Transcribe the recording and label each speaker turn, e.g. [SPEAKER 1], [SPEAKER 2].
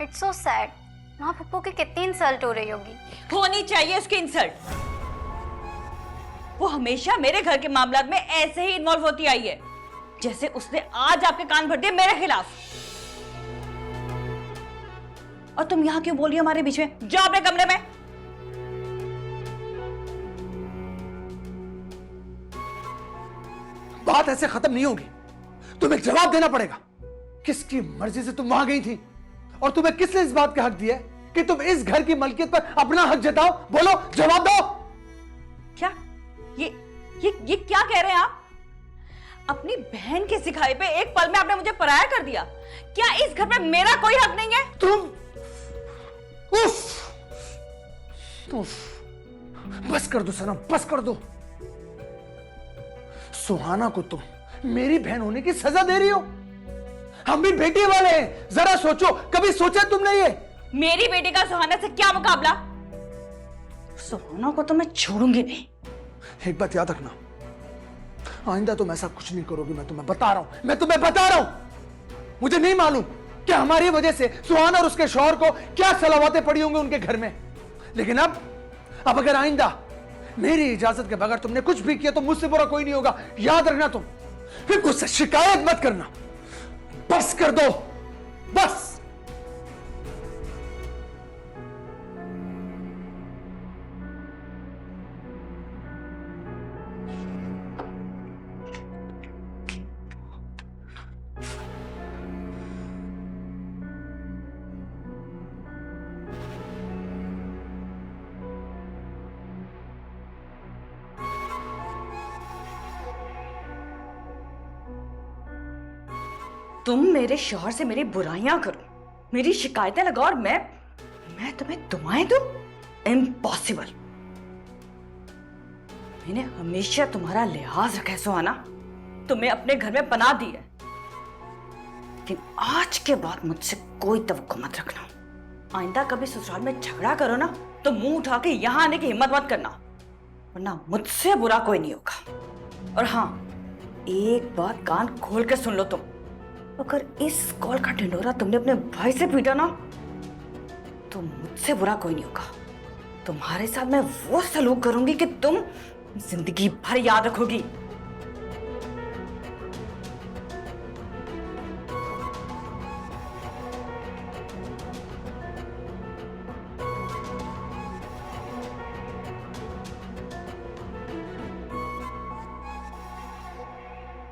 [SPEAKER 1] It's so sad. वहाँ पप्पू की कितनी इंसल्ट हो रही होगी।
[SPEAKER 2] होनी चाहिए उसकी इंसल्ट। वो हमेशा मेरे घर के मामलात में ऐसे ही इन्वॉल्व होती आई है, जैसे उसने आज आपके कान भर दिए मेरे खिलाफ। और तुम यहाँ क्यों बोल रही हो हमारे बीच में? जाओ अपने कमरे में।
[SPEAKER 3] बात ऐसे खत्म नहीं होगी, तुम्हें जवाब देना पड़ेगा। किसकी मर्जी से तुम वहां गई थी और तुम्हें किसने इस बात का हक दिया है कि तुम इस घर की मलकियत पर अपना हक जताओ? बोलो, जवाब दो।
[SPEAKER 2] क्या ये क्या कह रहे हैं आप? अपनी बहन के सिखाए पे एक पल में आपने मुझे पराया कर दिया। क्या इस घर पे मेरा कोई हक नहीं है?
[SPEAKER 3] तुम उफ, बस कर दो सनम, बस कर दो। सुहाना को तुम मेरी बहन होने की सजा दे रही हो। हम भी बेटी वाले हैं, जरा सोचो। कभी सोचा तुमने ये?
[SPEAKER 2] मेरी बेटी का सुहाना से क्या मुकाबला? सुहाना को तो मैं छोड़ूंगी नहीं।
[SPEAKER 3] एक बात याद रखना, आइंदा तुम ऐसा कुछ नहीं करोगी। मैं तुम्हें बता रहा हूं, मैं तुम्हें बता रहा हूं। मुझे नहीं मालूम कि हमारी वजह से सुहाना और उसके शौहर को क्या सलावतें पड़ी होंगी उनके घर में, लेकिन अब अगर आइंदा मेरी इजाजत के बगैर तुमने कुछ भी किया तो मुझसे बुरा कोई नहीं होगा। याद रखना तुम। फिर मुझसे शिकायत मत करना। बस कर दो, बस।
[SPEAKER 2] तुम मेरे शौहर से मेरी बुराइयां करो, मेरी शिकायतें लगाओ और मैं तुम्हें दुआएं दूं? इम्पॉसिबल। मैंने हमेशा तुम्हारा लिहाज रखा है सुहाना, तुम्हें अपने घर में पनाह दी है, लेकिन आज के बाद मुझसे कोई तवक्को मत रखना। आइंदा कभी ससुराल में झगड़ा करो ना तो मुंह उठा के यहां आने की हिम्मत मत करना, वरना मुझसे बुरा कोई नहीं होगा। और हाँ, एक बात कान खोल के सुन लो तुम, अगर इस कॉल का ढिंढोरा तुमने अपने भाई से पीटा ना तो मुझसे बुरा कोई नहीं होगा। तुम्हारे साथ मैं वो सलूक करूंगी कि तुम जिंदगी भर याद रखोगी।